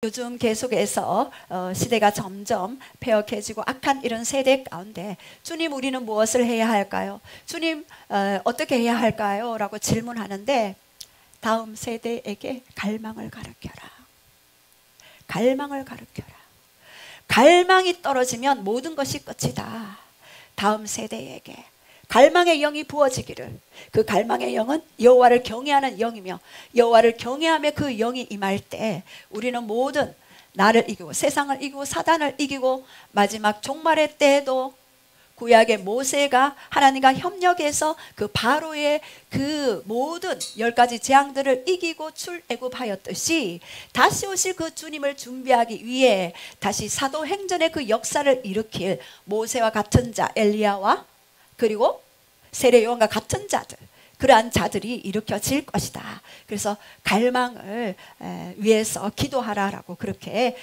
요즘 계속해서 시대가 점점 폐역해지고 악한 이런 세대 가운데 주님, 우리는 무엇을 해야 할까요? 주님, 어떻게 해야 할까요? 라고 질문하는데 다음 세대에게 갈망을 가르쳐라. 갈망을 가르쳐라. 갈망이 떨어지면 모든 것이 끝이다. 다음 세대에게 갈망의 영이 부어지기를. 그 갈망의 영은 여호와를 경외하는 영이며 여호와를 경외하며 그 영이 임할 때 우리는 모든 나를 이기고 세상을 이기고 사단을 이기고 마지막 종말의 때에도 구약의 모세가 하나님과 협력해서 그 바로의 그 모든 10가지 재앙들을 이기고 출애굽하였듯이 다시 오실 그 주님을 준비하기 위해 다시 사도행전의 그 역사를 일으킬 모세와 같은 자 엘리야와 그리고 세례 요한과 같은 자들, 그러한 자들이 일으켜질 것이다. 그래서 갈망을 위해서 기도하라라고 그렇게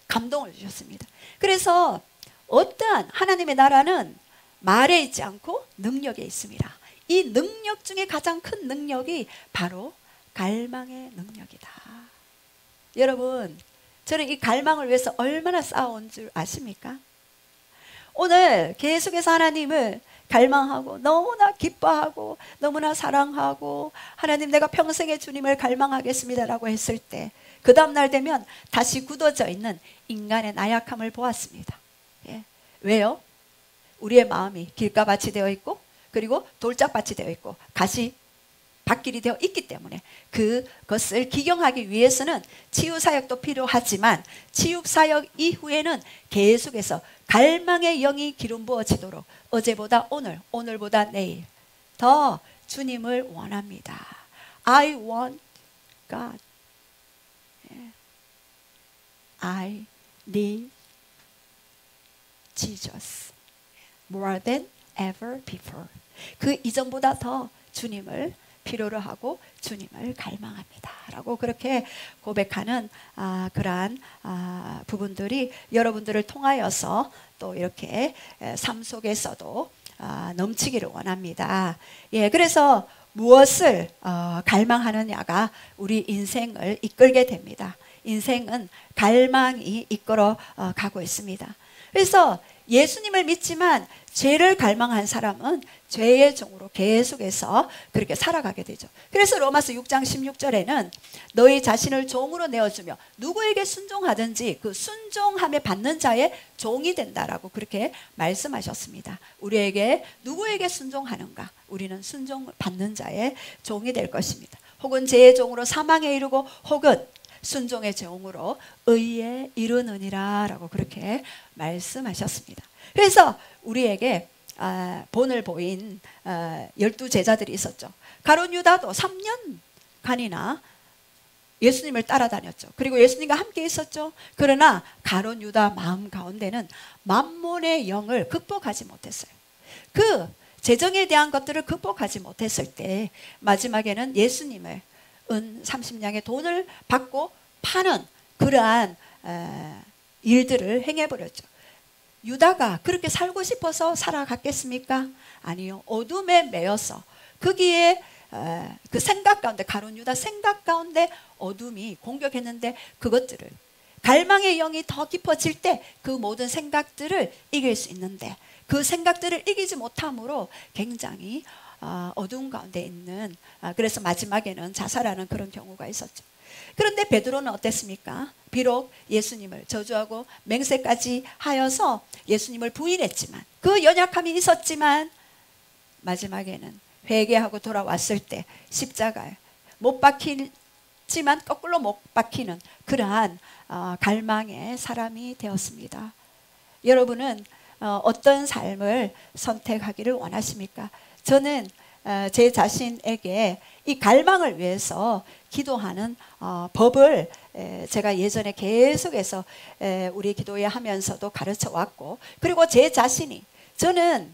감동을 주셨습니다. 그래서 어떠한 하나님의 나라는 말에 있지 않고 능력에 있습니다. 이 능력 중에 가장 큰 능력이 바로 갈망의 능력이다. 여러분, 저는 이 갈망을 위해서 얼마나 싸워온 줄 아십니까? 오늘 계속해서 하나님을 갈망하고 너무나 기뻐하고 너무나 사랑하고 하나님, 내가 평생에 주님을 갈망하겠습니다 라고 했을 때 그 다음날 되면 다시 굳어져 있는 인간의 나약함을 보았습니다. 예. 왜요? 우리의 마음이 길가밭이 되어 있고 그리고 돌짝밭이 되어 있고 밭길이 되어 있기 때문에 그것을 기경하기 위해서는 치유사역도 필요하지만 치유사역 이후에는 계속해서 갈망의 영이 기름 부어지도록 어제보다 오늘, 오늘보다 내일 더 주님을 원합니다. I want God. I need Jesus more than ever before. 그 이전보다 더 주님을 필요로 하고 주님을 갈망합니다 라고 그렇게 고백하는 그러한 부분들이 여러분들을 통하여서 또 이렇게 삶 속에서도 넘치기를 원합니다. 예, 그래서 무엇을 갈망하느냐가 우리 인생을 이끌게 됩니다. 인생은 갈망이 이끌어 가고 있습니다. 그래서 예수님을 믿지만 죄를 갈망한 사람은 죄의 종으로 계속해서 그렇게 살아가게 되죠. 그래서 로마서 6장 16절에는 너희 자신을 종으로 내어주며 누구에게 순종하든지 그 순종함에 받는 자의 종이 된다라고 그렇게 말씀하셨습니다. 우리에게 누구에게 순종하는가? 우리는 순종받는 자의 종이 될 것입니다. 혹은 죄의 종으로 사망에 이르고 혹은 순종의 종으로 의에 이르느니라 라고 그렇게 말씀하셨습니다. 그래서 우리에게 본을 보인 12제자들이 있었죠. 가룟 유다도 3년간이나 예수님을 따라다녔죠. 그리고 예수님과 함께 있었죠. 그러나 가룟 유다 마음 가운데는 만몬의 영을 극복하지 못했어요. 그 재정에 대한 것들을 극복하지 못했을 때 마지막에는 예수님을 은 30냥의 돈을 받고 파는 그러한 일들을 행해버렸죠. 유다가 그렇게 살고 싶어서 살아갔겠습니까? 아니요. 어둠에 매여서 거기에 그 생각 가운데, 가룟 유다 생각 가운데 어둠이 공격했는데 그것들을 갈망의 영이 더 깊어질 때 그 모든 생각들을 이길 수 있는데 그 생각들을 이기지 못함으로 굉장히 어두운 가운데 있는 그래서 마지막에는 자살하는 그런 경우가 있었죠. 그런데 베드로는 어땠습니까? 비록 예수님을 저주하고 맹세까지 하여서 예수님을 부인했지만 그 연약함이 있었지만 마지막에는 회개하고 돌아왔을 때 십자가에 못 박히지만 거꾸로 못 박히는 그러한 갈망의 사람이 되었습니다. 여러분은 어떤 삶을 선택하기를 원하십니까? 저는 제 자신에게 이 갈망을 위해서 기도하는 법을 제가 예전에 계속해서 우리 기도회 하면서도 가르쳐 왔고 그리고 제 자신이 저는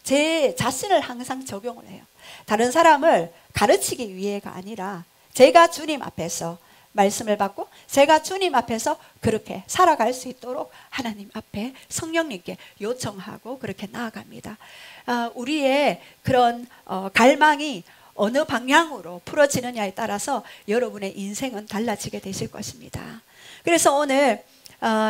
제 자신을 항상 적용을 해요. 다른 사람을 가르치기 위해가 아니라 제가 주님 앞에서 말씀을 받고 제가 주님 앞에서 그렇게 살아갈 수 있도록 하나님 앞에 성령님께 요청하고 그렇게 나아갑니다. 우리의 그런 갈망이 어느 방향으로 풀어지느냐에 따라서 여러분의 인생은 달라지게 되실 것입니다. 그래서 오늘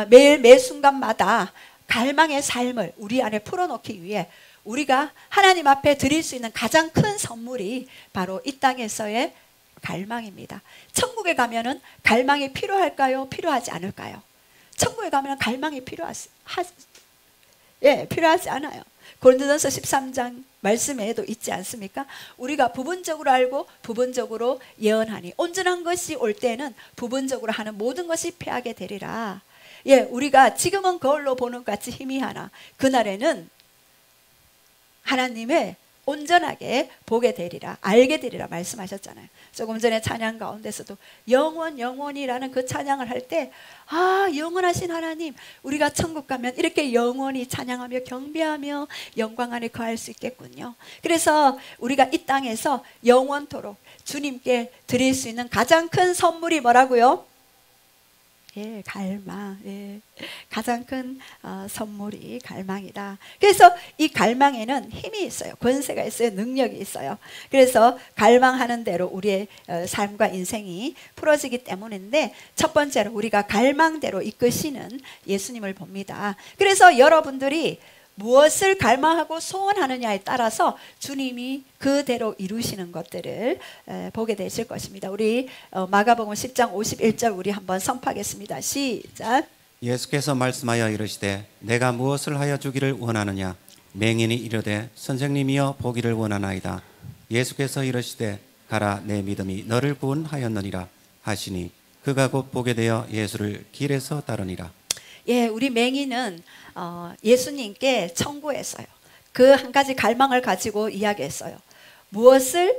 매일 매 순간마다 갈망의 삶을 우리 안에 풀어놓기 위해 우리가 하나님 앞에 드릴 수 있는 가장 큰 선물이 바로 이 땅에서의 갈망입니다. 천국에 가면은 갈망이 필요할까요? 필요하지 않을까요? 천국에 가면 갈망이 필요하지 않아요. 고린도전서 13장 말씀에도 있지 않습니까? 우리가 부분적으로 알고 부분적으로 예언하니 온전한 것이 올 때는 부분적으로 하는 모든 것이 패하게 되리라. 우리가 지금은 거울로 보는 것 같이 희미하나 그날에는 하나님의 온전하게 보게 되리라, 알게 되리라 말씀하셨잖아요. 조금 전에 찬양 가운데서도 영원이라는 그 찬양을 할 때 영원하신 하나님, 우리가 천국 가면 이렇게 영원히 찬양하며 경배하며 영광 안에 거할 수 있겠군요. 그래서 우리가 이 땅에서 영원토록 주님께 드릴 수 있는 가장 큰 선물이 뭐라고요? 갈망. 가장 큰 선물이 갈망이다. 그래서 이 갈망에는 힘이 있어요. 권세가 있어요. 능력이 있어요. 그래서 갈망하는 대로 우리의 삶과 인생이 풀어지기 때문인데, 첫 번째로 우리가 갈망대로 이끄시는 예수님을 봅니다. 그래서 여러분들이 무엇을 갈망하고 소원하느냐에 따라서 주님이 그대로 이루시는 것들을 보게 되실 것입니다. 우리 마가복음 10장 51절 우리 한번 선포하겠습니다. 시작. 예수께서 말씀하여 이르시되 내가 무엇을 하여 주기를 원하느냐? 맹인이 이르되 선생님이여 보기를 원하나이다. 예수께서 이르시되 가라, 내 믿음이 너를 구원하였느니라 하시니 그가 곧 보게 되어 예수를 길에서 따르니라. 우리 맹인은 예수님께 청구했어요. 그 한 가지 갈망을 가지고 이야기했어요. 무엇을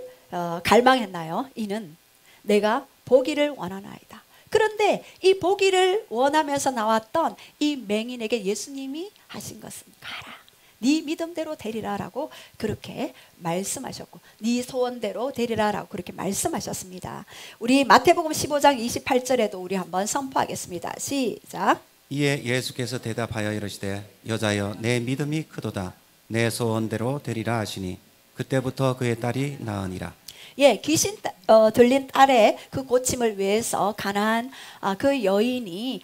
갈망했나요? 이는 내가 보기를 원하나이다. 그런데 이 보기를 원하면서 나왔던 이 맹인에게 예수님이 하신 것은 가라, 네 믿음대로 되리라라고 그렇게 말씀하셨고, 네 소원대로 되리라라고 그렇게 말씀하셨습니다. 우리 마태복음 15장 28절에도 우리 한번 선포하겠습니다. 시작. 이에 예수께서 대답하여 이르시되 여자여 내 믿음이 크도다, 내 소원대로 되리라 하시니 그때부터 그의 딸이 나으니라. 귀신 들린 딸의 그 고침을 위해서 가난한 그 여인이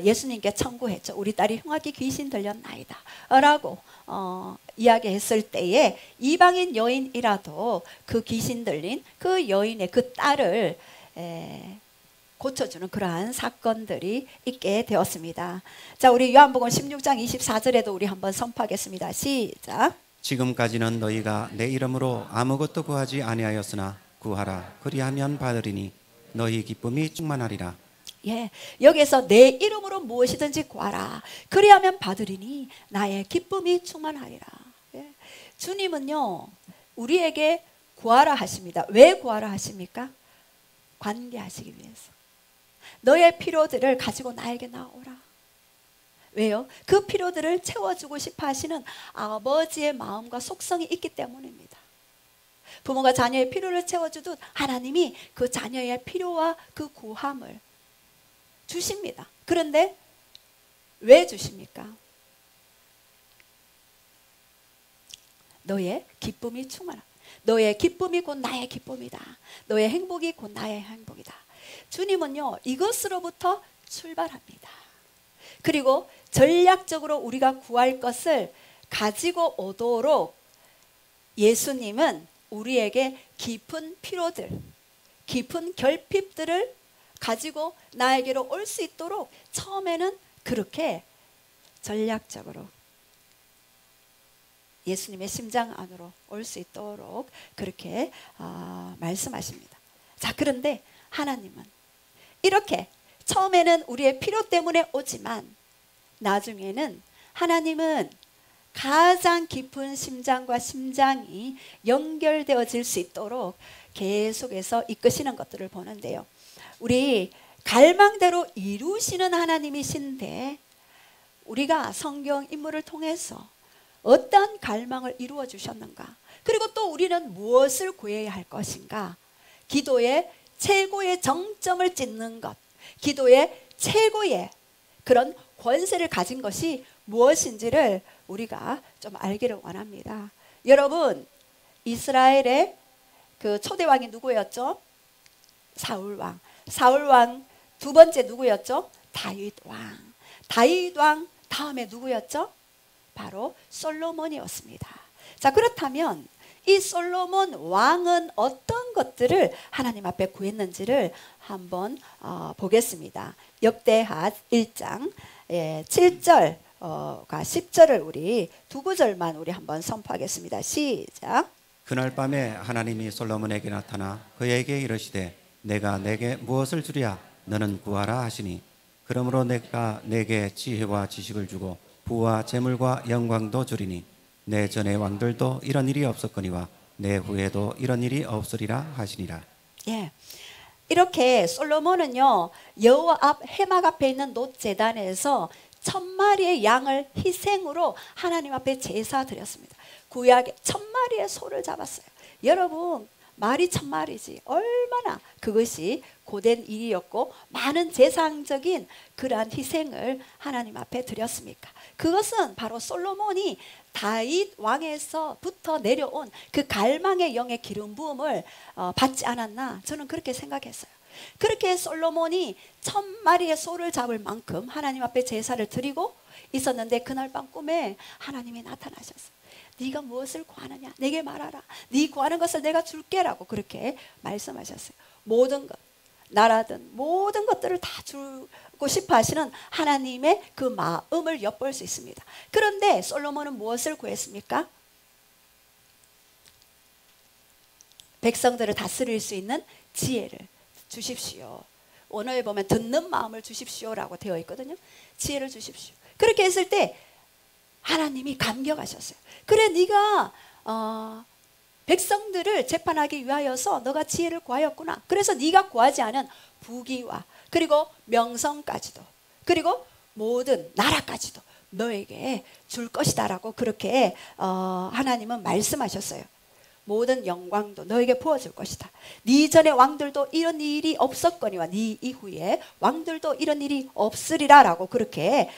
예수님께 청구했죠. 우리 딸이 흉악히 귀신 들렸나이다 라고 이야기했을 때에 이방인 여인이라도 그 귀신 들린 그 여인의 그 딸을 고쳐주는 그러한 사건들이 있게 되었습니다. 자, 우리 요한복음 16장 24절에도 우리 한번 선포하겠습니다. 시작. 지금까지는 너희가 내 이름으로 아무것도 구하지 아니하였으나 구하라, 그리하면 받으리니 너희 기쁨이 충만하리라. 여기에서 내 이름으로 무엇이든지 구하라, 그리하면 받으리니 나의 기쁨이 충만하리라. 주님은요 우리에게 구하라 하십니다. 왜 구하라 하십니까? 관계하시기 위해서. 너의 필요들을 가지고 나에게 나오라. 왜요? 그 필요들을 채워주고 싶어 하시는 아버지의 마음과 속성이 있기 때문입니다. 부모가 자녀의 필요를 채워주듯 하나님이 그 자녀의 필요와 그 구함을 주십니다. 그런데 왜 주십니까? 너의 기쁨이 충만하다. 너의 기쁨이 곧 나의 기쁨이다. 너의 행복이 곧 나의 행복이다. 주님은요 이것으로부터 출발합니다. 그리고 전략적으로 우리가 구할 것을 가지고 오도록 예수님은 우리에게 깊은 피로들, 깊은 결핍들을 가지고 나에게로 올 수 있도록 처음에는 그렇게 전략적으로 예수님의 심장 안으로 올 수 있도록 그렇게 말씀하십니다. 자, 그런데 하나님은 이렇게 처음에는 우리의 필요 때문에 오지만 나중에는 하나님은 가장 깊은 심장과 심장이 연결되어질 수 있도록 계속해서 이끄시는 것들을 보는데요. 우리 갈망대로 이루시는 하나님이신데 우리가 성경 인물을 통해서 어떤 갈망을 이루어 주셨는가, 그리고 또 우리는 무엇을 구해야 할 것인가, 기도의 최고의 정점을 찍는 것, 기도의 최고의 그런 권세를 가진 것이 무엇인지를 우리가 좀 알기를 원합니다. 여러분, 이스라엘의 그 초대 왕이 누구였죠? 사울 왕. 사울 왕 두 번째 누구였죠? 다윗 왕. 다윗 왕 다음에 누구였죠? 바로 솔로몬이었습니다. 자, 그렇다면 이 솔로몬 왕은 어떤 것들을 하나님 앞에 구했는지를 한번 보겠습니다. 역대하 1장 7절과 10절을 우리 두 구절만 우리 한번 선포하겠습니다. 시작. 그날 밤에 하나님이 솔로몬에게 나타나 그에게 이르시되 내가 내게 무엇을 주랴 너는 구하라 하시니 그러므로 내가 내게 지혜와 지식을 주고 부와 재물과 영광도 주리니 내 전의 왕들도 이런 일이 없었거니와 내 후에도 이런 일이 없으리라 하시니라. 예, 이렇게 솔로몬은요 여호와 앞 회막 앞에 있는 놋제단에서 1000마리의 양을 희생으로 하나님 앞에 제사 드렸습니다. 구약에 1000마리의 소를 잡았어요. 여러분, 말이 1000마리지 얼마나 그것이 고된 일이었고 많은 재상적인 그러한 희생을 하나님 앞에 드렸습니까? 그것은 바로 솔로몬이 다윗 왕에서부터 내려온 그 갈망의 영의 기름 부음을 받지 않았나, 저는 그렇게 생각했어요. 그렇게 솔로몬이 1000마리의 소를 잡을 만큼 하나님 앞에 제사를 드리고 있었는데 그날 밤 꿈에 하나님이 나타나셨어요. 네가 무엇을 구하느냐 내게 말하라. 네 구하는 것을 내가 줄게라고 그렇게 말씀하셨어요. 모든 것, 나라든 모든 것들을 다 주고 싶어 하시는 하나님의 그 마음을 엿볼 수 있습니다. 그런데 솔로몬은 무엇을 구했습니까? 백성들을 다스릴 수 있는 지혜를 주십시오. 원어에 보면 듣는 마음을 주십시오라고 되어 있거든요. 지혜를 주십시오. 그렇게 했을 때 하나님이 감격하셨어요. 그래, 네가 백성들을 재판하기 위하여서 너가 지혜를 구하였구나. 그래서 네가 구하지 않은 부귀와 그리고 명성까지도 그리고 모든 나라까지도 너에게 줄 것이다 라고 그렇게 하나님은 말씀하셨어요. 모든 영광도 너에게 부어줄 것이다. 네 전에 왕들도 이런 일이 없었거니와 네 이후에 왕들도 이런 일이 없으리라 라고 그렇게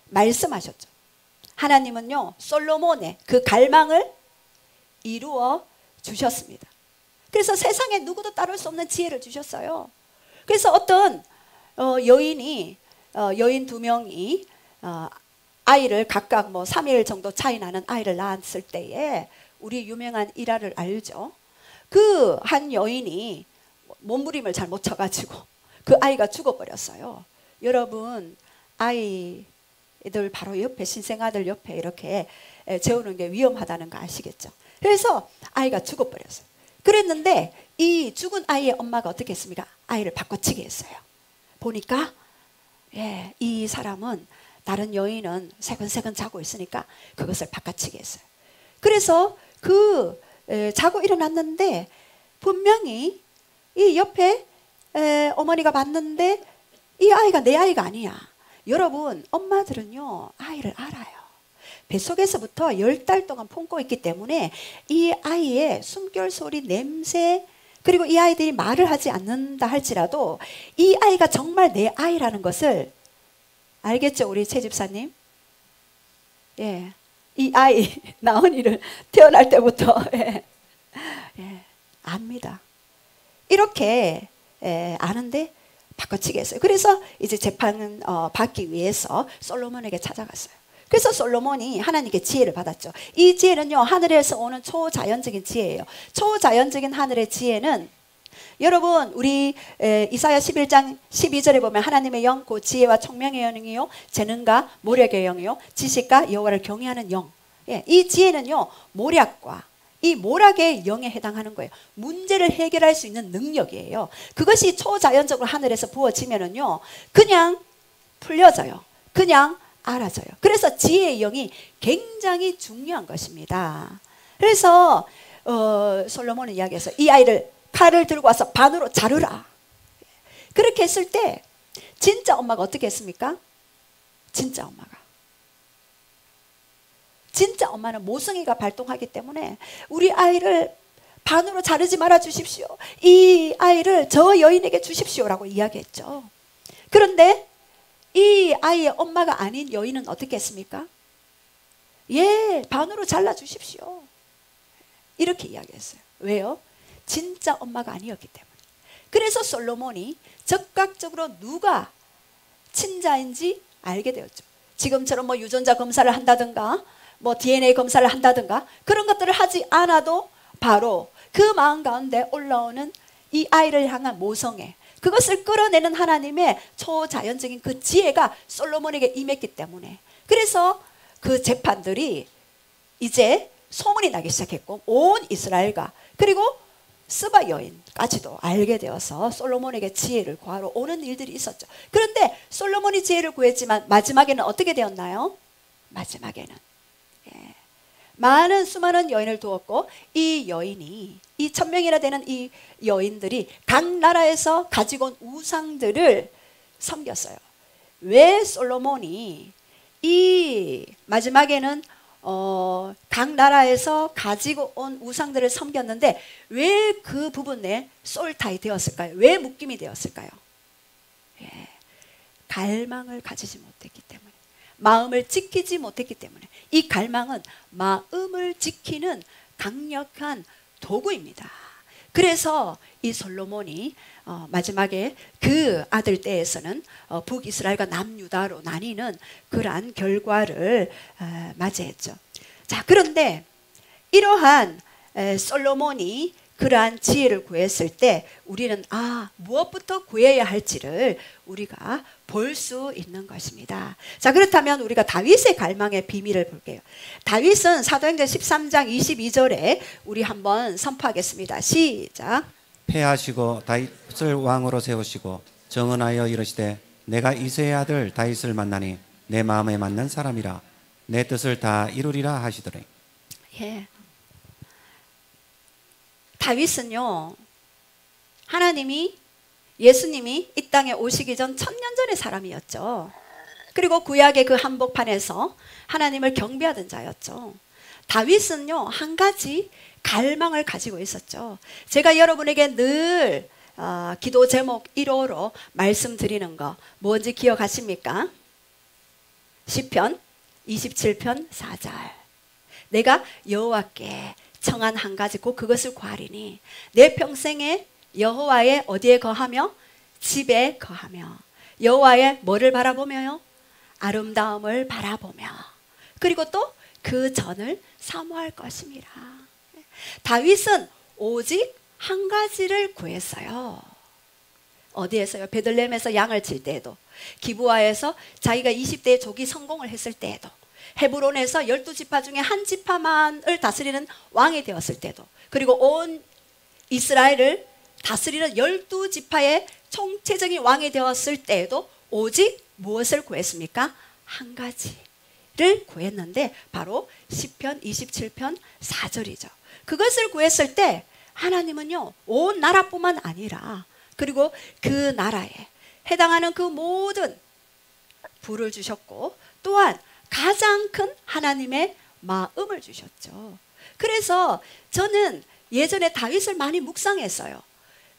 말씀하셨죠. 하나님은요 솔로몬의 그 갈망을 이루어 주셨습니다. 그래서 세상에 누구도 따를 수 없는 지혜를 주셨어요. 그래서 어떤 여인 2명이 아이를 각각 3일 정도 차이 나는 아이를 낳았을 때에 우리 유명한 일화를 알죠. 그 한 여인이 몸부림을 잘 못 쳐가지고 그 아이가 죽어버렸어요. 여러분, 아이들 바로 옆에, 신생아들 옆에 이렇게 재우는 게 위험하다는 거 아시겠죠? 그래서 아이가 죽어버렸어요. 그랬는데 이 죽은 아이의 엄마가 어떻게 했습니까? 아이를 바꿔치기 했어요. 보니까 이 사람은 다른 여인은 새근새근 자고 있으니까 그것을 바꿔치기 했어요. 그래서 자고 일어났는데 분명히 이 옆에 어머니가 봤는데 이 아이가 내 아이가 아니야. 여러분, 엄마들은요 아이를 알아요. 뱃속에서부터 10달 동안 품고 있기 때문에 이 아이의 숨결 소리, 냄새, 그리고 이 아이들이 말을 하지 않는다 할지라도 이 아이가 정말 내 아이라는 것을 알겠죠, 우리 최 집사님? 예, 이 아이 나은이를 태어날 때부터 압니다. 이렇게 아는데 바꿔치기 했어요. 그래서 이제 재판 받기 위해서 솔로몬에게 찾아갔어요. 그래서 솔로몬이 하나님께 지혜를 받았죠. 이 지혜는요 하늘에서 오는 초자연적인 지혜예요. 초자연적인 하늘의 지혜는 여러분, 우리 이사야 11장 12절에 보면 하나님의 영, 곧 지혜와 총명의 영이요 재능과 모략의 영이요 지식과 여호와를 경외하는 영. 이 지혜는요 모략과 이 모략의 영에 해당하는 거예요. 문제를 해결할 수 있는 능력이에요. 그것이 초자연적으로 하늘에서 부어지면은요 그냥 풀려져요. 그냥 알아져요. 그래서 지혜의 영이 굉장히 중요한 것입니다. 그래서 솔로몬은 이야기해서 이 아이를 칼을 들고 와서 반으로 자르라. 그렇게 했을 때 진짜 엄마가 어떻게 했습니까? 진짜 엄마는 모성애가 발동하기 때문에 우리 아이를 반으로 자르지 말아 주십시오. 이 아이를 저 여인에게 주십시오라고 이야기했죠. 그런데 이 아이의 엄마가 아닌 여인은 어떻게 했습니까? 반으로 잘라 주십시오. 이렇게 이야기했어요. 왜요? 진짜 엄마가 아니었기 때문에. 그래서 솔로몬이 즉각적으로 누가 친자인지 알게 되었죠. 지금처럼 뭐 유전자 검사를 한다든가 뭐 DNA 검사를 한다든가 그런 것들을 하지 않아도 바로 그 마음 가운데 올라오는 이 아이를 향한 모성애, 그것을 끌어내는 하나님의 초자연적인 그 지혜가 솔로몬에게 임했기 때문에, 그래서 그 재판들이 이제 소문이 나기 시작했고 온 이스라엘과 그리고 스바 여인까지도 알게 되어서 솔로몬에게 지혜를 구하러 오는 일들이 있었죠. 그런데 솔로몬이 지혜를 구했지만 마지막에는 어떻게 되었나요? 마지막에는 많은 수많은 여인을 두었고 이 여인이, 이 1000명이나 되는 이 여인들이 각 나라에서 가지고 온 우상들을 섬겼어요. 왜 솔로몬이 이 마지막에는 각 나라에서 가지고 온 우상들을 섬겼는데 왜 그 부분에 솔타이 되었을까요? 왜 묶임이 되었을까요? 갈망을 가지지 못했기 때문에, 마음을 지키지 못했기 때문에. 이 갈망은 마음을 지키는 강력한 도구입니다. 그래서 이 솔로몬이 마지막에 그 아들 때에서는 북이스라엘과 남유다로 나뉘는 그러한 결과를 맞이했죠. 자, 그런데 이러한 솔로몬이 그러한 지혜를 구했을 때 우리는 무엇부터 구해야 할지를 우리가 볼 수 있는 것입니다. 자, 그렇다면 우리가 다윗의 갈망의 비밀을 볼게요. 다윗은 사도행전 13장 22절에 우리 한번 선포하겠습니다. 시작. 패하시고 다윗을 왕으로 세우시고 정언하여 이르시되 내가 이새의 아들 다윗을 만나니 내 마음에 맞는 사람이라 내 뜻을 다 이루리라 하시더니. 예. 다윗은요, 하나님이, 예수님이 이 땅에 오시기 전 1000년 전의 사람이었죠. 그리고 구약의 그 한복판에서 하나님을 경배하던 자였죠. 다윗은요, 한 가지 갈망을 가지고 있었죠. 제가 여러분에게 늘 기도 제목 1호로 말씀드리는 거 뭔지 기억하십니까? 시편 27편 4절. 내가 여호와께 청한 한 가지 곧 그것을 구하리니 내 평생에 여호와의 어디에 거하며? 집에 거하며. 여호와의 뭐를 바라보며요? 아름다움을 바라보며. 그리고 또 그 전을 사모할 것임이라. 다윗은 오직 한 가지를 구했어요. 어디에서요? 베들레헴에서 양을 칠 때에도, 기브아에서 자기가 20대에 조기 성공을 했을 때에도, 헤브론에서 12지파 중에 한 지파만을 다스리는 왕이 되었을 때도, 그리고 온 이스라엘을 다스리는 12지파의 총체적인 왕이 되었을 때에도 오직 무엇을 구했습니까? 한 가지를 구했는데 바로 시편 27편 4절이죠. 그것을 구했을 때 하나님은요, 온 나라뿐만 아니라 그리고 그 나라에 해당하는 그 모든 부를 주셨고 또한 가장 큰 하나님의 마음을 주셨죠. 그래서 저는 예전에 다윗을 많이 묵상했어요.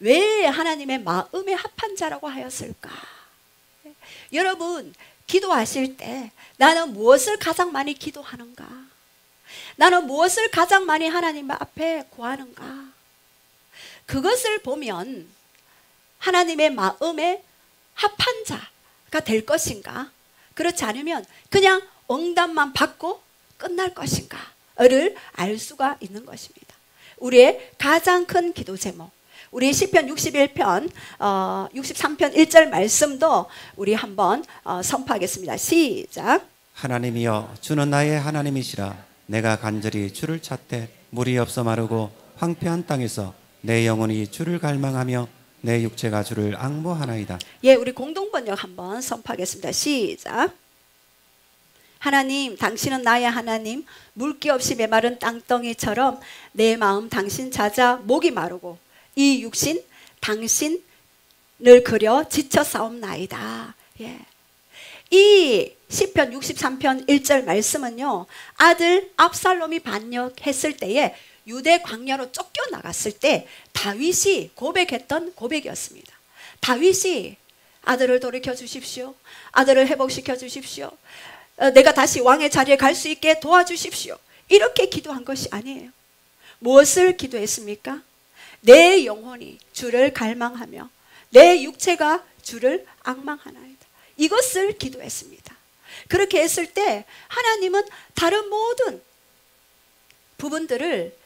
왜 하나님의 마음에 합한 자라고 하였을까? 여러분, 기도하실 때 나는 무엇을 가장 많이 기도하는가? 나는 무엇을 가장 많이 하나님 앞에 구하는가? 그것을 보면 하나님의 마음에 합한 자가 될 것인가? 그렇지 않으면 그냥 응답만 받고 끝날 것인가를 알 수가 있는 것입니다. 우리의 가장 큰 기도 제목, 우리 시편 61편 63편 1절 말씀도 우리 한번 선포하겠습니다. 시작. 하나님이여 주는 나의 하나님이시라. 내가 간절히 주를 찾되 물이 없어 마르고 황폐한 땅에서 내 영혼이 주를 갈망하며 내 육체가 주를 앙모하나이다. 예, 우리 공동번역 한번 선포하겠습니다. 시작. 하나님, 당신은 나의 하나님, 물기 없이 메마른 땅덩이처럼 내 마음 당신 찾아 목이 마르고 이 육신 당신을 그려 지쳐 싸움나이다. 예. 이 시편 63편 1절 말씀은요, 아들 압살롬이 반역했을 때에 유대 광야로 쫓겨나갔을 때 다윗이 고백했던 고백이었습니다. 다윗이 아들을 돌이켜 주십시오. 아들을 회복시켜 주십시오. 내가 다시 왕의 자리에 갈 수 있게 도와주십시오. 이렇게 기도한 것이 아니에요. 무엇을 기도했습니까? 내 영혼이 주를 갈망하며 내 육체가 주를 앙망하나이다. 이것을 기도했습니다. 그렇게 했을 때 하나님은 다른 모든 부분들을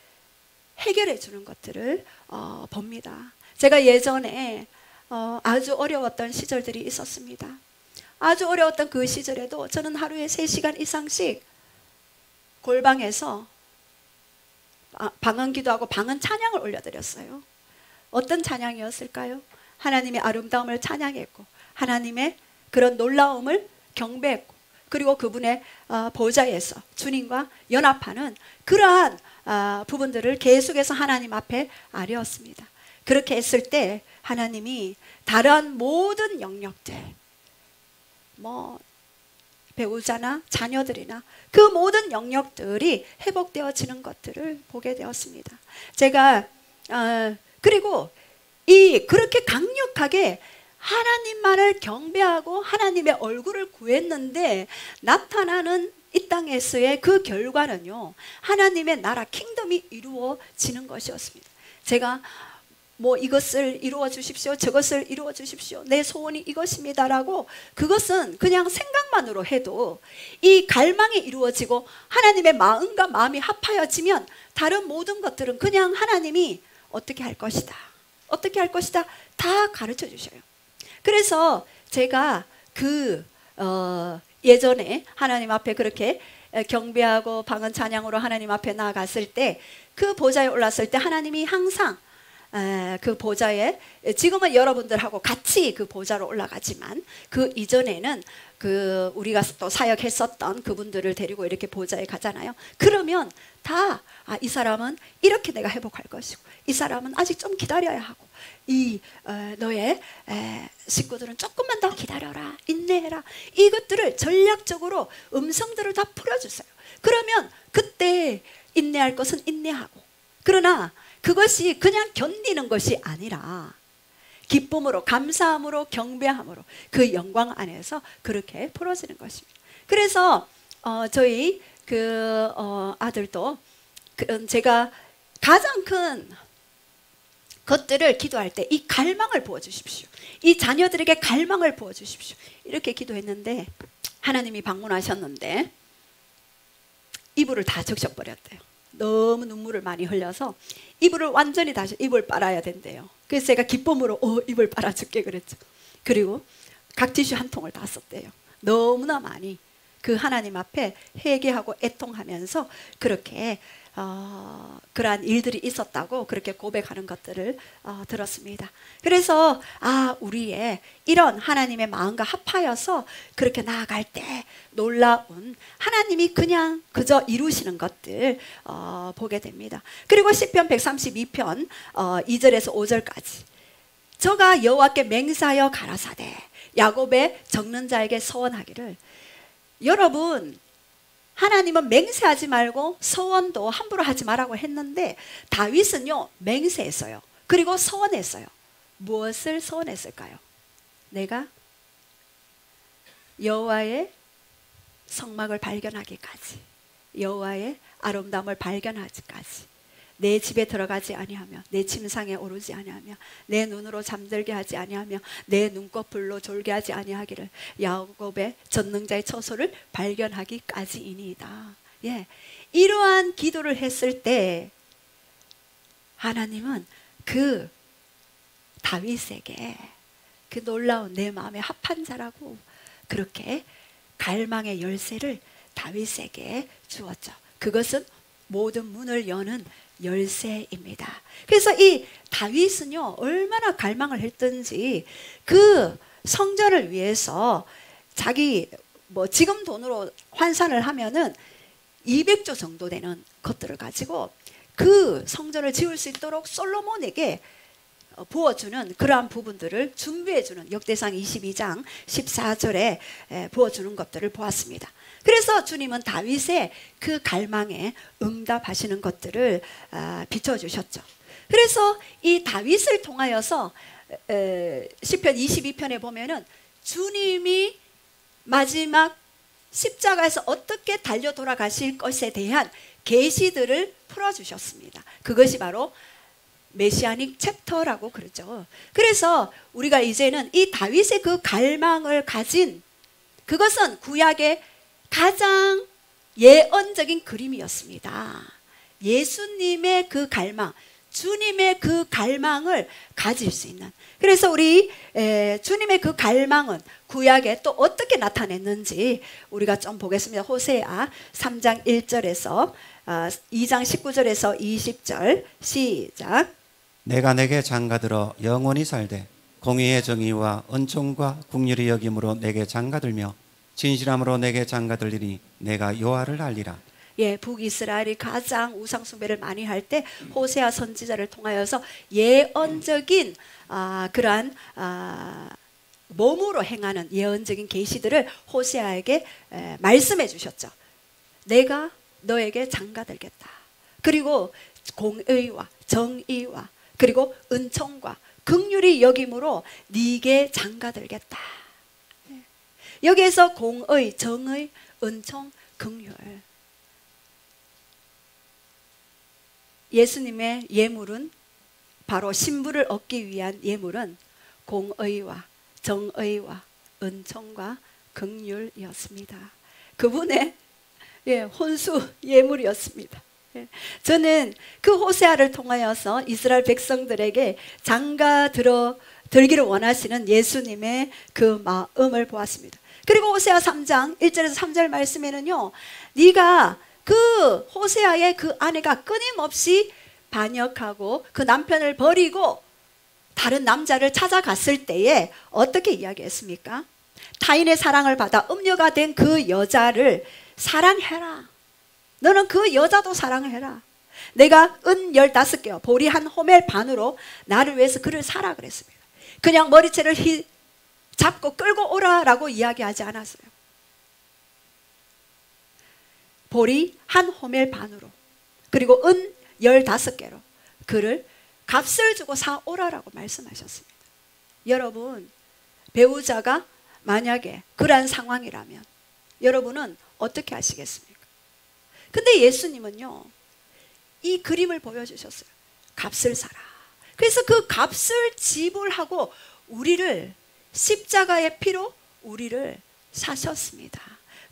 해결해 주는 것들을 봅니다. 제가 예전에 아주 어려웠던 시절들이 있었습니다. 아주 어려웠던 그 시절에도 저는 하루에 3시간 이상씩 골방에서 방언 기도하고 방언 찬양을 올려드렸어요. 어떤 찬양이었을까요? 하나님의 아름다움을 찬양했고 하나님의 그런 놀라움을 경배했고 그리고 그분의 보좌에서 주님과 연합하는 그러한 부분들을 계속해서 하나님 앞에 아뢰었습니다. 그렇게 했을 때 하나님이 다른 모든 영역들, 뭐 배우자나 자녀들이나 그 모든 영역들이 회복되어지는 것들을 보게 되었습니다. 제가 그리고 그렇게 강력하게 하나님만을 경배하고 하나님의 얼굴을 구했는데 나타나는 이 땅에서의 그 결과는요, 하나님의 나라 킹덤이 이루어지는 것이었습니다. 제가 뭐 이것을 이루어 주십시오, 저것을 이루어 주십시오, 내 소원이 이것입니다라고 그것은 그냥 생각만으로 해도 이 갈망이 이루어지고 하나님의 마음과 마음이 합하여지면 다른 모든 것들은 그냥 하나님이 어떻게 할 것이다, 어떻게 할 것이다 다 가르쳐 주셔요. 그래서 제가 예전에 하나님 앞에 그렇게 경배하고 방언 찬양으로 하나님 앞에 나아갔을 때 그 보좌에 올랐을 때 하나님이 항상 그 보좌에, 지금은 여러분들하고 같이 그 보좌로 올라가지만 그 이전에는 우리가 또 사역했었던 그분들을 데리고 이렇게 보좌에 가잖아요. 그러면 다 이 사람은 이렇게 내가 회복할 것이고 이 사람은 아직 좀 기다려야 하고 너의 식구들은 조금만 더 기다려라, 인내해라, 이것들을 전략적으로 음성들을 다 풀어주세요. 그러면 그때 인내할 것은 인내하고, 그러나 그것이 그냥 견디는 것이 아니라 기쁨으로, 감사함으로, 경배함으로 그 영광 안에서 그렇게 풀어지는 것입니다. 그래서 저희 아들도 제가 가장 큰 것들을 기도할 때 이 갈망을 부어주십시오, 이 자녀들에게 갈망을 부어주십시오, 이렇게 기도했는데 하나님이 방문하셨는데 이불을 다 적셔버렸대요. 너무 눈물을 많이 흘려서 이불을 완전히 다시 이불 빨아야 된대요. 그래서 제가 기쁨으로 이불 빨아줄게 그랬죠. 그리고 각티슈 한 통을 다 썼대요. 너무나 많이 그 하나님 앞에 회개하고 애통하면서 그렇게 그러한 일들이 있었다고 그렇게 고백하는 것들을 들었습니다. 그래서 우리의 이런 하나님의 마음과 합하여서 그렇게 나아갈 때 놀라운 하나님이 그냥 그저 이루시는 것들 보게 됩니다. 그리고 시편 132편 2절에서 5절까지 저가 여호와께 맹세하여 가라사대 야곱의 적는 자에게 서원하기를. 여러분, 하나님은 맹세하지 말고 서원도 함부로 하지 말라고 했는데 다윗은요 맹세했어요. 그리고 서원했어요. 무엇을 서원했을까요? 내가 여호와의 성막을 발견하기까지, 여호와의 아름다움을 발견하기까지 내 집에 들어가지 아니하며 내 침상에 오르지 아니하며 내 눈으로 잠들게 하지 아니하며 내 눈꺼풀로 졸게 하지 아니하기를 야곱의 전능자의 처소를 발견하기까지이니이다. 이러한 기도를 했을 때 하나님은 그 다윗에게 그 놀라운 내 마음에 합한 자라고 그렇게 갈망의 열쇠를 다윗에게 주었죠. 그것은 모든 문을 여는 열쇠입니다. 그래서 이 다윗은요 얼마나 갈망을 했든지 그 성전을 위해서 자기 지금 돈으로 환산을 하면은 200조 정도 되는 것들을 가지고 그 성전을 지을 수 있도록 솔로몬에게 부어주는 그러한 부분들을 준비해주는 역대상 22장 14절에 부어주는 것들을 보았습니다. 그래서 주님은 다윗의 그 갈망에 응답하시는 것들을 비춰주셨죠. 그래서 이 다윗을 통하여서 시편 22편에 보면은 주님이 마지막 십자가에서 어떻게 달려 돌아가실 것에 대한 계시들을 풀어주셨습니다. 그것이 바로 메시아닉 챕터라고 그러죠. 그래서 우리가 이제는 이 다윗의 그 갈망을 가진 그것은 구약의 가장 예언적인 그림이었습니다. 예수님의 그 갈망, 주님의 그 갈망을 가질 수 있는. 그래서 우리 주님의 그 갈망은 구약에 또 어떻게 나타냈는지 우리가 좀 보겠습니다. 호세아 3장 1절에서 2장 19절에서 20절 시작. 내가 내게 장가들어 영원히 살되 공의의 정의와 은총과 국률의 여김으로 내게 장가들며 진실함으로 내게 장가들리니 내가 여호와를 알리라. 예, 북이스라엘이 가장 우상숭배를 많이 할 때 호세아 선지자를 통하여서 예언적인 그러한 몸으로 행하는 예언적인 계시들을 호세아에게 말씀해 주셨죠. 내가 너에게 장가들겠다. 그리고 공의와 정의와 그리고 은총과 긍휼이 여김으로 네게 장가들겠다. 여기에서 공의, 정의, 은총, 긍휼. 예수님의 예물은 바로 신부를 얻기 위한 예물은 공의와 정의와 은총과 긍휼이었습니다. 그분의 혼수 예물이었습니다. 저는 그 호세아를 통하여서 이스라엘 백성들에게 장가 들기를 원하시는 예수님의 그 마음을 보았습니다. 그리고 호세아 3장 1절에서 3절 말씀에는요, 네가 그 호세아의 그 아내가 끊임없이 반역하고 그 남편을 버리고 다른 남자를 찾아갔을 때에 어떻게 이야기했습니까? 타인의 사랑을 받아 음녀가 된 그 여자를 사랑해라. 너는 그 여자도 사랑해라. 내가 은 15개와 보리 한 호멜 반으로 나를 위해서 그를 사라 그랬습니다. 그냥 머리채를 잡고 끌고 오라라고 이야기하지 않았어요. 보리 한 호멜 반으로 그리고 은 15개로 그를 값을 주고 사오라라고 말씀하셨습니다. 여러분, 배우자가 만약에 그러한 상황이라면 여러분은 어떻게 하시겠습니까? 근데 예수님은요, 이 그림을 보여주셨어요. 값을 사라. 그래서 그 값을 지불하고 우리를 십자가의 피로 우리를 사셨습니다.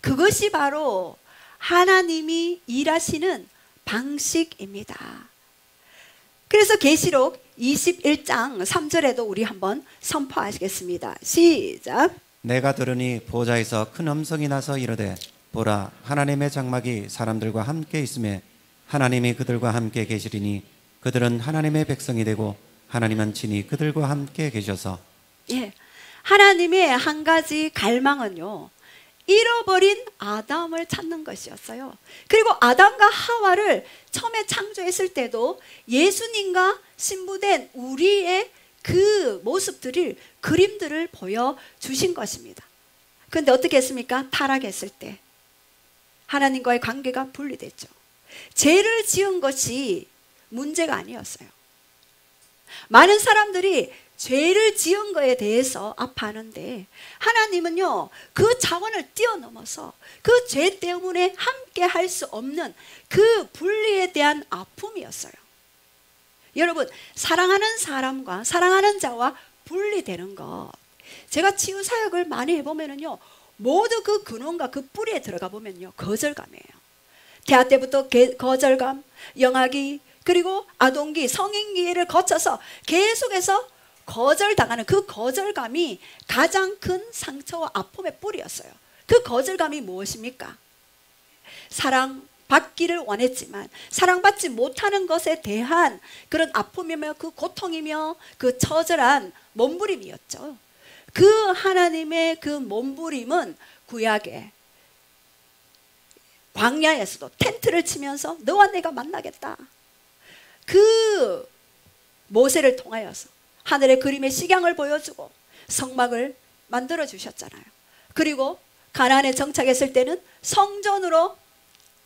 그것이 바로 하나님이 일하시는 방식입니다. 그래서 계시록 21장 3절에도 우리 한번 선포하시겠습니다. 시작. 내가 들으니 보좌에서 큰 음성이 나서 이르되 보라, 하나님의 장막이 사람들과 함께 있음에 하나님이 그들과 함께 계시리니 그들은 하나님의 백성이 되고 하나님은 친히 그들과 함께 계셔서. 예, 하나님의 한 가지 갈망은요, 잃어버린 아담을 찾는 것이었어요. 그리고 아담과 하와를 처음에 창조했을 때도 예수님과 신부된 우리의 그 모습들을, 그림들을 보여주신 것입니다. 그런데 어떻게 했습니까? 타락했을 때 하나님과의 관계가 분리됐죠. 죄를 지은 것이 문제가 아니었어요. 많은 사람들이 죄를 지은 거에 대해서 아파하는데 하나님은요, 그 차원을 뛰어넘어서 그 죄 때문에 함께 할 수 없는 그 분리에 대한 아픔이었어요. 여러분, 사랑하는 사람과 사랑하는 자와 분리되는 것, 제가 치유 사역을 많이 해보면요, 모두 그 근원과 그 뿌리에 들어가 보면요, 거절감이에요. 대학 때부터 거절감, 영아기, 그리고 아동기, 성인기를 거쳐서 계속해서 거절당하는 그 거절감이 가장 큰 상처와 아픔의 뿌리였어요. 그 거절감이 무엇입니까? 사랑받기를 원했지만 사랑받지 못하는 것에 대한 그런 아픔이며 그 고통이며 그 처절한 몸부림이었죠. 그 하나님의 그 몸부림은 구약에 광야에서도 텐트를 치면서 너와 내가 만나겠다. 그 모세를 통하여서 하늘의 그림의 식양을 보여주고 성막을 만들어 주셨잖아요. 그리고 가나안에 정착했을 때는 성전으로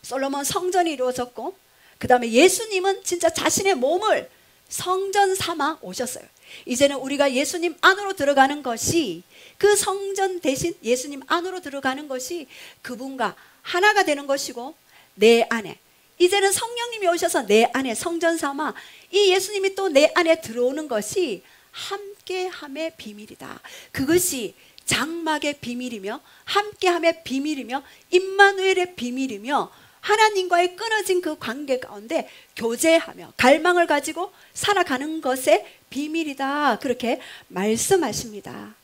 솔로몬 성전이 이루어졌고, 그 다음에 예수님은 진짜 자신의 몸을 성전 삼아 오셨어요. 이제는 우리가 예수님 안으로 들어가는 것이, 그 성전 대신 예수님 안으로 들어가는 것이 그분과 하나가 되는 것이고, 내 안에 이제는 성령님이 오셔서 내 안에 성전 삼아 이 예수님이 또 내 안에 들어오는 것이 함께함의 비밀이다. 그것이 장막의 비밀이며 함께함의 비밀이며 임마누엘의 비밀이며 하나님과의 끊어진 그 관계 가운데 교제하며 갈망을 가지고 살아가는 것의 비밀이다. 그렇게 말씀하십니다.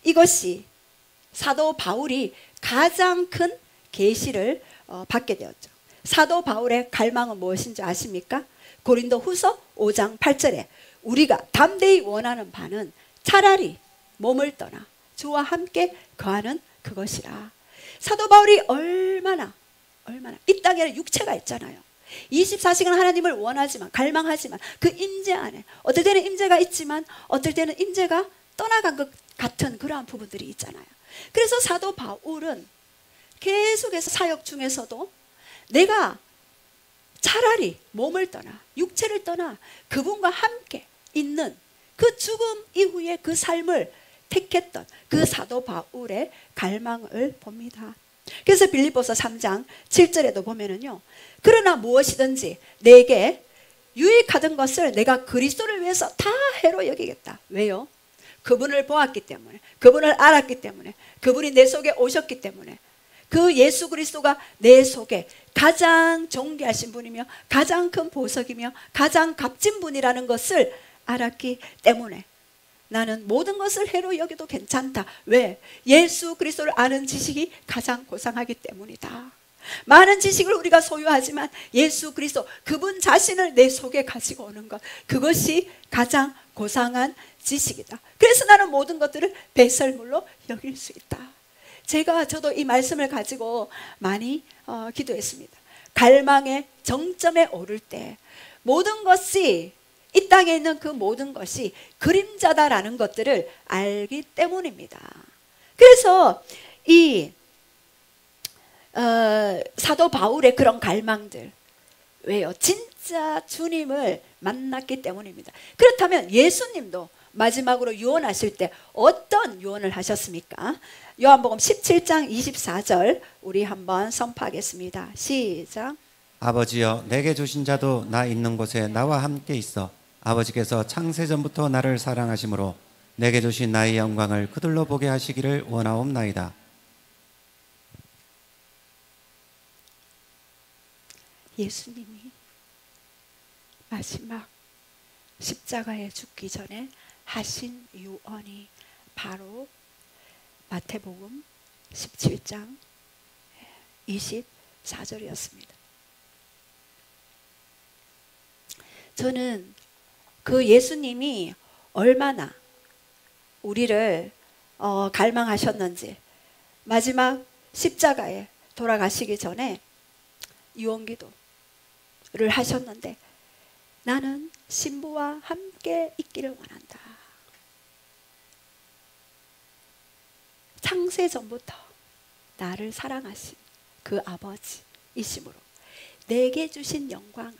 이것이 사도 바울이 가장 큰 계시를 받게 되었죠. 사도 바울의 갈망은 무엇인지 아십니까? 고린도 후서 5장 8절에 우리가 담대히 원하는 바는 차라리 몸을 떠나 주와 함께 거하는 그것이라. 사도 바울이 얼마나 이 땅에는 육체가 있잖아요. 24시간 하나님을 원하지만 갈망하지만 그 임재 안에 어떨 때는 임재가 있지만 어떨 때는 임재가 떠나간 것 같은 그러한 부분들이 있잖아요. 그래서 사도 바울은 계속해서 사역 중에서도 내가 차라리 몸을 떠나 육체를 떠나 그분과 함께 있는 그 죽음 이후의 그 삶을 택했던 그 사도 바울의 갈망을 봅니다. 그래서 빌립보서 3장 7절에도 보면은요, 그러나 무엇이든지 내게 유익하던 것을 내가 그리스도를 위해서 다 해로 여기겠다. 왜요? 그분을 보았기 때문에, 그분을 알았기 때문에, 그분이 내 속에 오셨기 때문에, 그 예수 그리스도가 내 속에 가장 존귀하신 분이며 가장 큰 보석이며 가장 값진 분이라는 것을 알았기 때문에 나는 모든 것을 해로 여겨도 괜찮다. 왜? 예수 그리스도를 아는 지식이 가장 고상하기 때문이다. 많은 지식을 우리가 소유하지만 예수 그리스도 그분 자신을 내 속에 가지고 오는 것, 그것이 가장 고상한 지식이다. 그래서 나는 모든 것들을 배설물로 여길 수 있다. 저도 이 말씀을 가지고 많이 기도했습니다. 갈망의 정점에 오를 때 모든 것이 이 땅에 있는 그 모든 것이 그림자다라는 것들을 알기 때문입니다. 그래서 이 사도 바울의 그런 갈망들, 왜요? 진짜 주님을 만났기 때문입니다. 그렇다면 예수님도 마지막으로 유언하실 때 어떤 유언을 하셨습니까? 요한복음 17장 24절 우리 한번 선포하겠습니다. 시작. 아버지여 내게 주신 자도 나 있는 곳에 나와 함께 있어 아버지께서 창세전부터 나를 사랑하심으로 내게 주신 나의 영광을 그들로 보게 하시기를 원하옵나이다. 예수님이 마지막 십자가에 죽기 전에 하신 유언이 바로 마태복음 17장 24절이었습니다. 저는 그 예수님이 얼마나 우리를 갈망하셨는지, 마지막 십자가에 돌아가시기 전에 유언기도를 하셨는데 나는 신부와 함께 있기를 원한다. 창세전부터 나를 사랑하신 그 아버지이심으로 내게 주신 영광을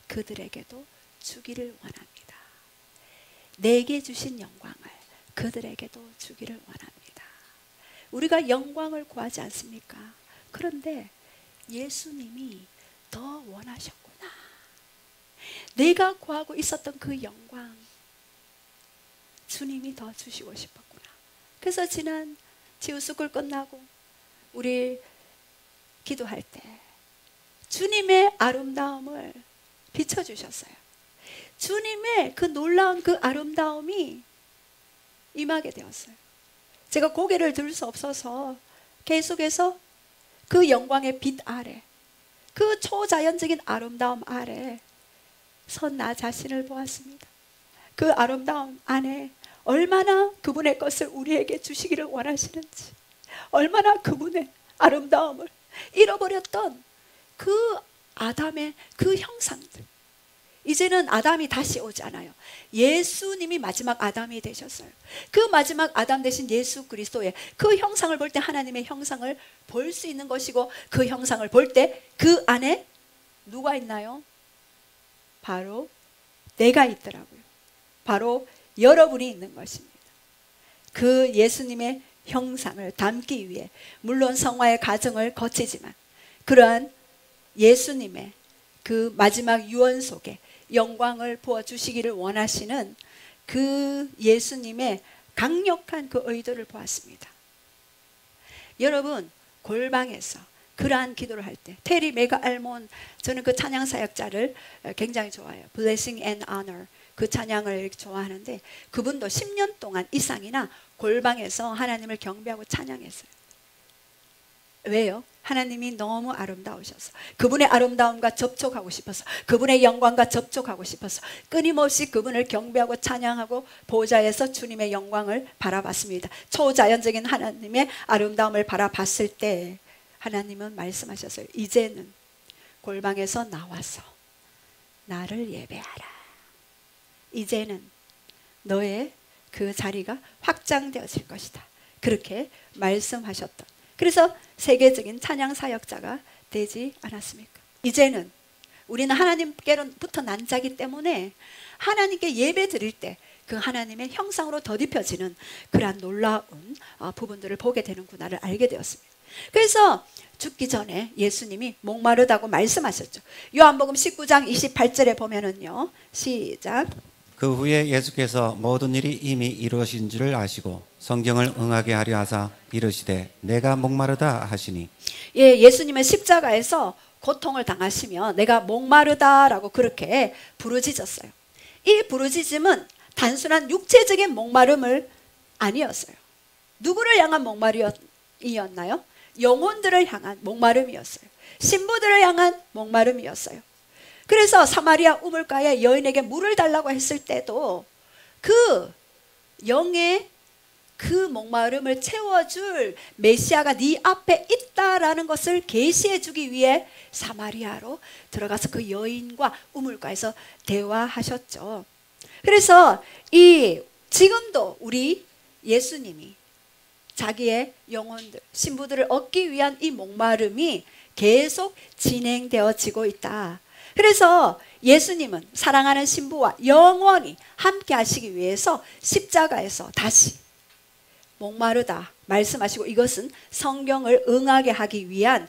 그들에게도 주기를 원합니다. 내게 주신 영광을 그들에게도 주기를 원합니다. 우리가 영광을 구하지 않습니까? 그런데 예수님이 더 원하셨구나. 내가 구하고 있었던 그 영광 주님이 더 주시고 싶었구나. 그래서 지난 지우스쿨 끝나고 우리 기도할 때 주님의 아름다움을 비춰주셨어요. 주님의 그 놀라운 그 아름다움이 임하게 되었어요. 제가 고개를 들 수 없어서 계속해서 그 영광의 빛 아래, 그 초자연적인 아름다움 아래 선 나 자신을 보았습니다. 그 아름다움 안에 얼마나 그분의 것을 우리에게 주시기를 원하시는지, 얼마나 그분의 아름다움을 잃어버렸던 그 아담의 그 형상들, 이제는 아담이 다시 오지 않아요. 예수님이 마지막 아담이 되셨어요. 그 마지막 아담 대신 예수 그리스도의 그 형상을 볼 때 하나님의 형상을 볼 수 있는 것이고, 그 형상을 볼 때 그 안에 누가 있나요? 바로 내가 있더라고요. 바로 여러분이 있는 것입니다. 그 예수님의 형상을 담기 위해 물론 성화의 과정을 거치지만 그러한 예수님의 그 마지막 유언 속에 영광을 부어주시기를 원하시는 그 예수님의 강력한 그 의도를 보았습니다. 여러분, 골방에서 그러한 기도를 할 때, 테리 메가 알몬, 저는 그 찬양 사역자를 굉장히 좋아해요. Blessing and Honor, 그 찬양을 좋아하는데, 그분도 10년 동안 이상이나 골방에서 하나님을 경배하고 찬양했어요. 왜요? 하나님이 너무 아름다우셔서, 그분의 아름다움과 접촉하고 싶어서, 그분의 영광과 접촉하고 싶어서 끊임없이 그분을 경배하고 찬양하고 보좌에서 주님의 영광을 바라봤습니다. 초자연적인 하나님의 아름다움을 바라봤을 때 하나님은 말씀하셨어요. 이제는 골방에서 나와서 나를 예배하라. 이제는 너의 그 자리가 확장되어질 것이다. 그렇게 말씀하셨던, 그래서 세계적인 찬양 사역자가 되지 않았습니까? 이제는 우리는 하나님께로부터 난 자기 때문에 하나님께 예배 드릴 때 그 하나님의 형상으로 덧입혀지는 그러한 놀라운 부분들을 보게 되는구나를 알게 되었습니다. 그래서 죽기 전에 예수님이 목마르다고 말씀하셨죠. 요한복음 19장 28절에 보면은요, 시작. 그 후에 예수께서 모든 일이 이미 이루어진 줄 아시고 성경을 응하게 하려 하사 이르시되 내가 목마르다 하시니. 예, 예수님은 십자가에서 고통을 당하시며 내가 목마르다라고 그렇게 부르짖었어요. 이 부르짖음은 단순한 육체적인 목마름을 아니었어요. 누구를 향한 목마름이었나요? 영혼들을 향한 목마름이었어요. 신부들을 향한 목마름이었어요. 그래서 사마리아 우물가에 여인에게 물을 달라고 했을 때도 그 영의 그 목마름을 채워줄 메시아가 네 앞에 있다라는 것을 계시해 주기 위해 사마리아로 들어가서 그 여인과 우물가에서 대화하셨죠. 그래서 지금도 우리 예수님이 자기의 영혼들, 신부들을 얻기 위한 이 목마름이 계속 진행되어지고 있다. 그래서 예수님은 사랑하는 신부와 영원히 함께 하시기 위해서 십자가에서 다시 목마르다 말씀하시고, 이것은 성경을 응하게 하기 위한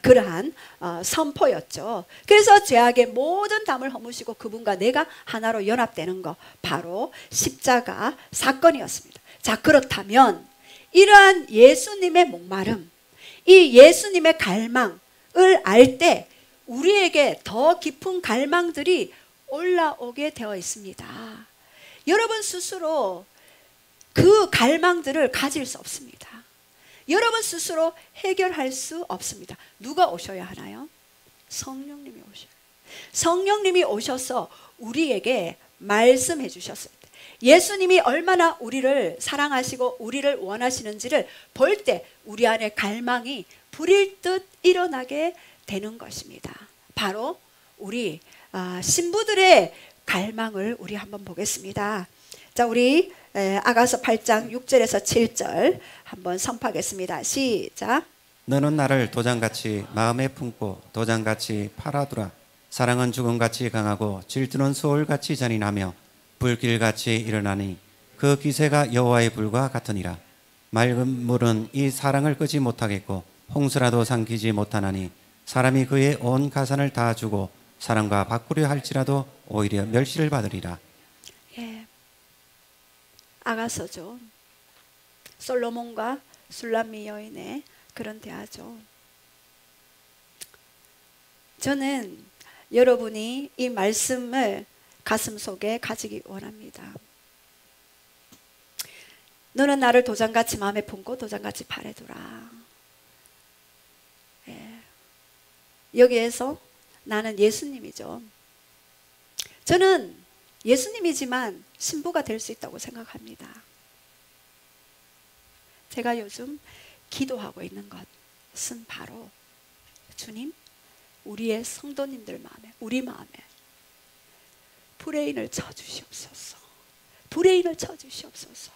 그러한 선포였죠. 그래서 죄악의 모든 담을 허무시고 그분과 내가 하나로 연합되는 것, 바로 십자가 사건이었습니다. 자, 그렇다면 이러한 예수님의 목마름, 이 예수님의 갈망을 알 때 우리에게 더 깊은 갈망들이 올라오게 되어 있습니다. 여러분 스스로 그 갈망들을 가질 수 없습니다. 여러분 스스로 해결할 수 없습니다. 누가 오셔야 하나요? 성령님이 오셔요. 성령님이 오셔서 우리에게 말씀해 주셨을 때, 예수님이 얼마나 우리를 사랑하시고 우리를 원하시는지를 볼 때 우리 안에 갈망이 불일 듯 일어나게 되는 것입니다. 바로 우리 신부들의 갈망을 우리 한번 보겠습니다. 자, 우리 아가서 8장 6절에서 7절 한번 선포하겠습니다. 시작. 너는 나를 도장같이 마음에 품고 도장같이 팔아두라. 사랑은 죽음같이 강하고 질투는 소울같이 잔인하며 불길같이 일어나니 그 기세가 여호와의 불과 같으니라. 맑은 물은 이 사랑을 끄지 못하겠고 홍수라도 삼키지 못하나니 사람이 그의 온 가산을 다 주고 사랑과 바꾸려 할지라도 오히려 멸시를 받으리라. 예, 아가서죠. 솔로몬과 술람미 여인의 그런 대화죠. 저는 여러분이 이 말씀을 가슴속에 가지기 원합니다. 너는 나를 도장같이 마음에 품고 도장같이 팔아두라. 예. 여기에서 나는 예수님이죠. 저는 예수님이지만 신부가 될 수 있다고 생각합니다. 제가 요즘 기도하고 있는 것은 바로 주님, 우리의 성도님들 마음에, 우리 마음에 브레인을 쳐주시옵소서. 브레인을 쳐주시옵소서.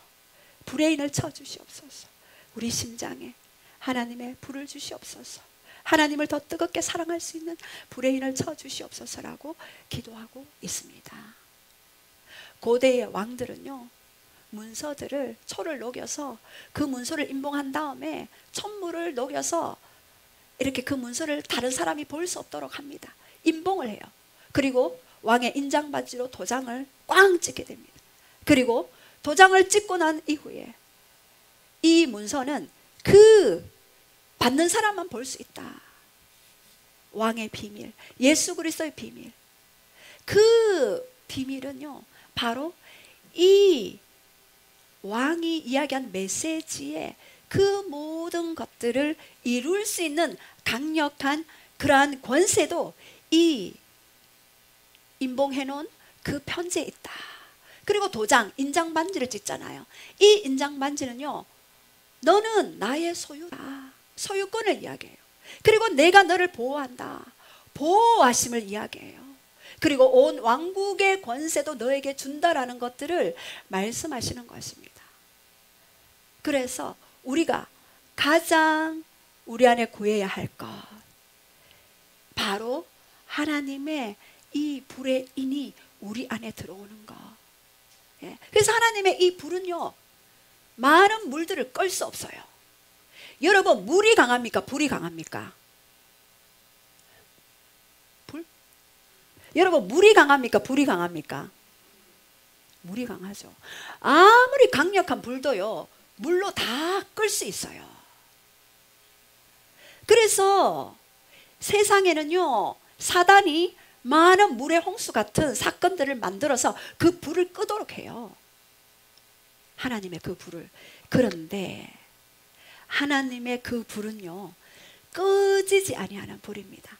브레인을 쳐주시옵소서. 우리 심장에 하나님의 불을 주시옵소서. 하나님을 더 뜨겁게 사랑할 수 있는 브레인을 쳐주시옵소서라고 기도하고 있습니다. 고대의 왕들은요, 초를 녹여서 그 문서를 임봉한 다음에 촛물을 녹여서 이렇게 그 문서를 다른 사람이 볼 수 없도록 합니다. 임봉을 해요. 그리고 왕의 인장받이로 도장을 꽝 찍게 됩니다. 그리고 도장을 찍고 난 이후에 이 문서는 그 받는 사람만 볼 수 있다. 왕의 비밀, 예수 그리스도의 비밀. 그 비밀은요, 바로 이 왕이 이야기한 메시지의 그 모든 것들을 이룰 수 있는 강력한 그러한 권세도 이 임봉해 놓은 그 편지에 있다. 그리고 도장, 인장 반지를 찍잖아요. 이 인장 반지는요, 너는 나의 소유다. 소유권을 이야기해요. 그리고 내가 너를 보호한다. 보호하심을 이야기해요. 그리고 온 왕국의 권세도 너에게 준다라는 것들을 말씀하시는 것입니다. 그래서 우리가 가장 우리 안에 구해야 할 것, 바로 하나님의 이 불의 인이 우리 안에 들어오는 것. 예. 그래서 하나님의 이 불은요, 많은 물들을 끌 수 없어요. 여러분, 물이 강합니까? 불이 강합니까? 불? 여러분, 물이 강합니까? 불이 강합니까? 물이 강하죠. 아무리 강력한 불도요, 물로 다 끌 수 있어요. 그래서 세상에는요, 사단이 많은 물의 홍수 같은 사건들을 만들어서 그 불을 끄도록 해요. 하나님의 그 불을. 그런데 하나님의 그 불은요, 꺼지지 아니하는 불입니다.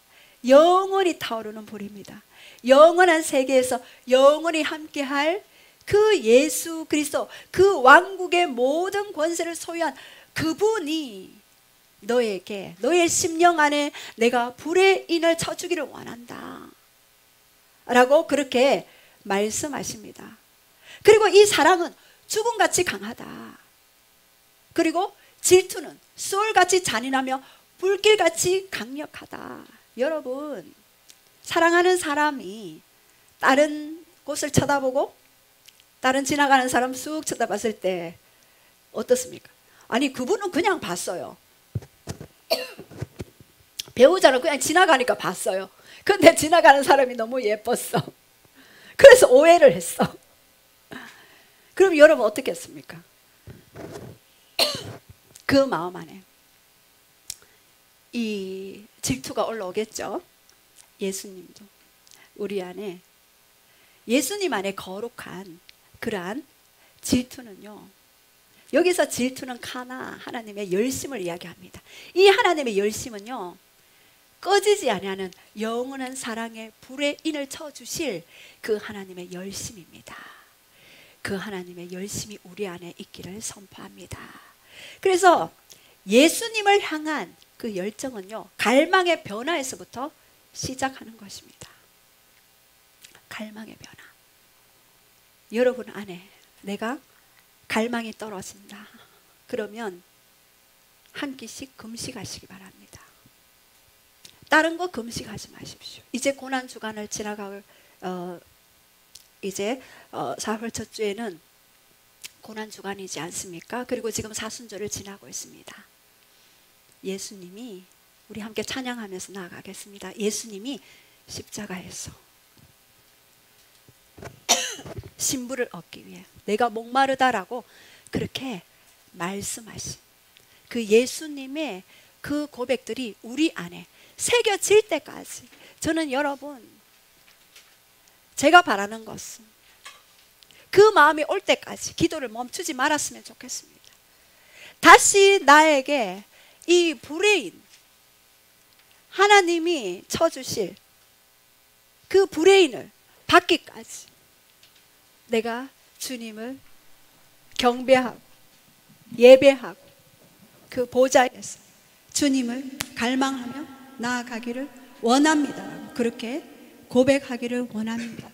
영원히 타오르는 불입니다. 영원한 세계에서 영원히 함께할 그 예수 그리스도, 그 왕국의 모든 권세를 소유한 그분이 너에게, 너의 심령 안에 내가 불의 인을 쳐주기를 원한다 라고 그렇게 말씀하십니다. 그리고 이 사랑은 죽음같이 강하다. 그리고 질투는 수월같이 잔인하며 불길같이 강력하다. 여러분, 사랑하는 사람이 다른 곳을 쳐다보고 다른 지나가는 사람 쑥 쳐다봤을 때 어떻습니까? 아니, 그분은 그냥 봤어요. 배우자는 그냥 지나가니까 봤어요. 근데 지나가는 사람이 너무 예뻤어. 그래서 오해를 했어. 그럼 여러분 어떻게 했습니까? 그 마음 안에 이 질투가 올라오겠죠. 예수님도 우리 안에, 예수님 안에 거룩한 그러한 질투는요, 여기서 질투는 카나, 하나님의 열심을 이야기합니다. 이 하나님의 열심은요, 꺼지지 아니하는 영원한 사랑의 불의 인을 쳐주실 그 하나님의 열심입니다. 그 하나님의 열심이 우리 안에 있기를 선포합니다. 그래서 예수님을 향한 그 열정은요, 갈망의 변화에서부터 시작하는 것입니다. 갈망의 변화. 여러분 안에 내가 갈망이 떨어진다. 그러면 한 끼씩 금식하시기 바랍니다. 다른 거 금식하지 마십시오. 이제 고난 주간을 지나갈 이제 사흘 첫 주에는 고난 주간이지 않습니까? 그리고 지금 사순절을 지나고 있습니다. 예수님이, 우리 함께 찬양하면서 나아가겠습니다. 예수님이 십자가에서 신부를 얻기 위해 내가 목마르다라고 그렇게 말씀하신 그 예수님의 그 고백들이 우리 안에 새겨질 때까지, 저는 여러분, 제가 바라는 것은 그 마음이 올 때까지 기도를 멈추지 말았으면 좋겠습니다. 다시 나에게 이 불의 인, 하나님이 쳐주실 그 불의 인을 받기까지 내가 주님을 경배하고 예배하고 그 보좌에서 주님을 갈망하며 나아가기를 원합니다. 그렇게 고백하기를 원합니다.